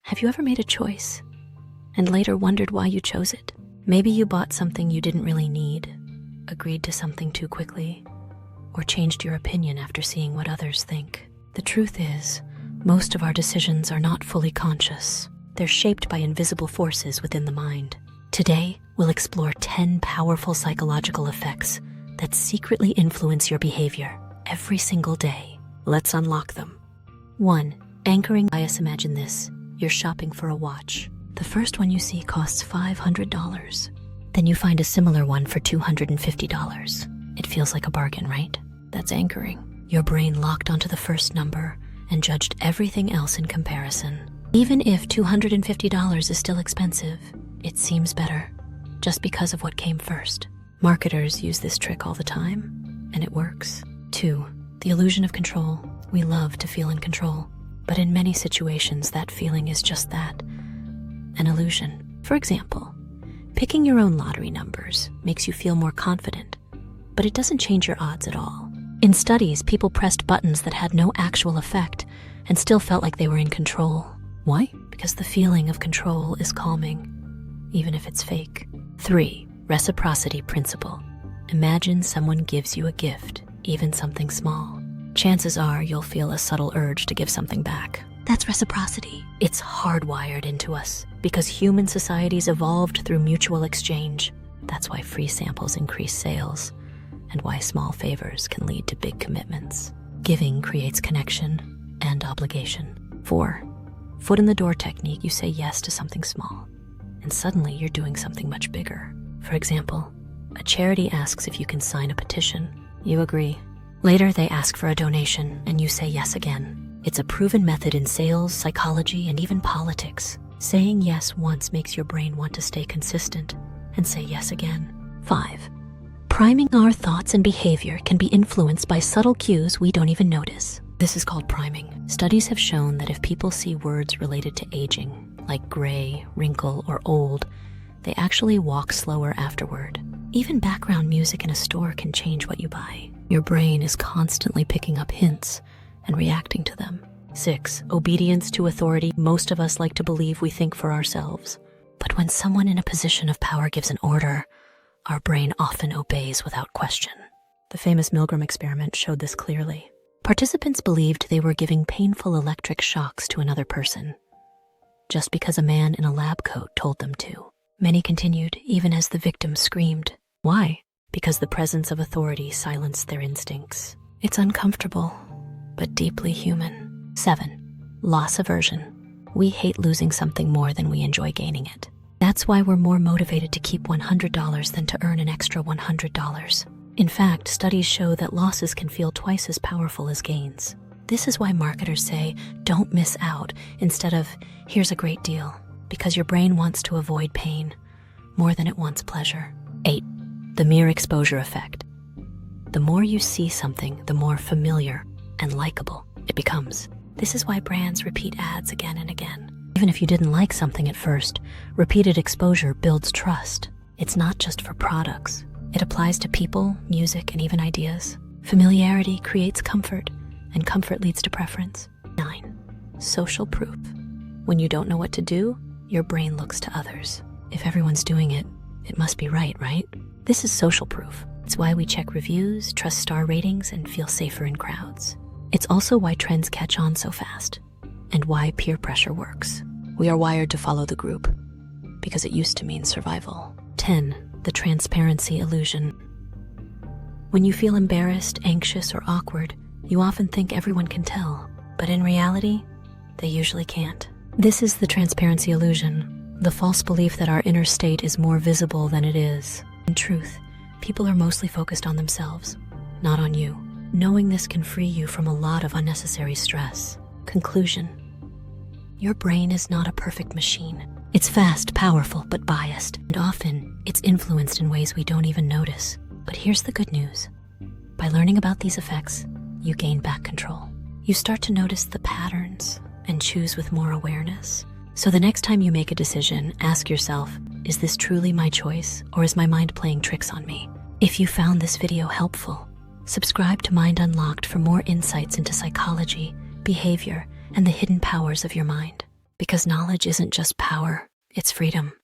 Have you ever made a choice and later wondered why you chose it? Maybe you bought something you didn't really need, agreed to something too quickly, or changed your opinion after seeing what others think. The truth is, most of our decisions are not fully conscious. They're shaped by invisible forces within the mind. Today, we'll explore 10 powerful psychological effects that secretly influence your behavior every single day. Let's unlock them. 1. Anchoring bias. Imagine this. You're shopping for a watch. The first one you see costs $500. Then you find a similar one for $250. It feels like a bargain, right? That's anchoring. Your brain locked onto the first number and judged everything else in comparison. Even if $250 is still expensive, it seems better just because of what came first. Marketers use this trick all the time, and it works. 2. The illusion of control. We love to feel in control, but in many situations that feeling is just that, an illusion. For example, picking your own lottery numbers makes you feel more confident, but it doesn't change your odds at all. In studies, people pressed buttons that had no actual effect and still felt like they were in control. Why? Because the feeling of control is calming, even if it's fake. 3. Reciprocity principle. Imagine someone gives you a gift, even something small. Chances are you'll feel a subtle urge to give something back. That's reciprocity. It's hardwired into us because human societies evolved through mutual exchange. That's why free samples increase sales and why small favors can lead to big commitments. Giving creates connection and obligation. 4. Foot in the door technique. You say yes to something small, and suddenly you're doing something much bigger. For example, a charity asks if you can sign a petition. You agree. Later, they ask for a donation, and you say yes again. It's a proven method in sales, psychology, and even politics. Saying yes once makes your brain want to stay consistent and say yes again. 5. Priming. Our thoughts and behavior can be influenced by subtle cues we don't even notice. This is called priming. Studies have shown that if people see words related to aging, like gray, wrinkle, or old, they actually walk slower afterward. Even background music in a store can change what you buy. Your brain is constantly picking up hints and reacting to them. 6. Obedience to authority. Most of us like to believe we think for ourselves. But when someone in a position of power gives an order, our brain often obeys without question. The famous Milgram experiment showed this clearly. Participants believed they were giving painful electric shocks to another person, just because a man in a lab coat told them to. Many continued, even as the victim screamed. Why? Because the presence of authority silenced their instincts. It's uncomfortable, but deeply human. 7. Loss aversion. We hate losing something more than we enjoy gaining it. That's why we're more motivated to keep $100 than to earn an extra $100. In fact, studies show that losses can feel twice as powerful as gains. This is why marketers say, don't miss out, instead of, here's a great deal, because your brain wants to avoid pain more than it wants pleasure. 8. The mere exposure effect. The more you see something, the more familiar and likable it becomes. This is why brands repeat ads again and again. Even if you didn't like something at first, repeated exposure builds trust. It's not just for products. It applies to people, music, and even ideas. Familiarity creates comfort, and comfort leads to preference. 9. Social proof. When you don't know what to do, your brain looks to others. If everyone's doing it, it must be right? This is social proof. It's why we check reviews, trust star ratings, and feel safer in crowds. It's also why trends catch on so fast, and why peer pressure works. We are wired to follow the group, because it used to mean survival. 10. The transparency illusion. When you feel embarrassed, anxious, or awkward, you often think everyone can tell, but in reality, they usually can't. This is the transparency illusion, the false belief that our inner state is more visible than it is. In truth, people are mostly focused on themselves, not on you. Knowing this can free you from a lot of unnecessary stress. Conclusion. Your brain is not a perfect machine. It's fast, powerful, but biased, and often it's influenced in ways we don't even notice. But here's the good news. By learning about these effects, you gain back control. You start to notice the patterns and choose with more awareness. So the next time you make a decision, ask yourself, is this truly my choice, or is my mind playing tricks on me? If you found this video helpful, subscribe to Mind Unlocked for more insights into psychology, behavior, and the hidden powers of your mind. Because knowledge isn't just power, it's freedom.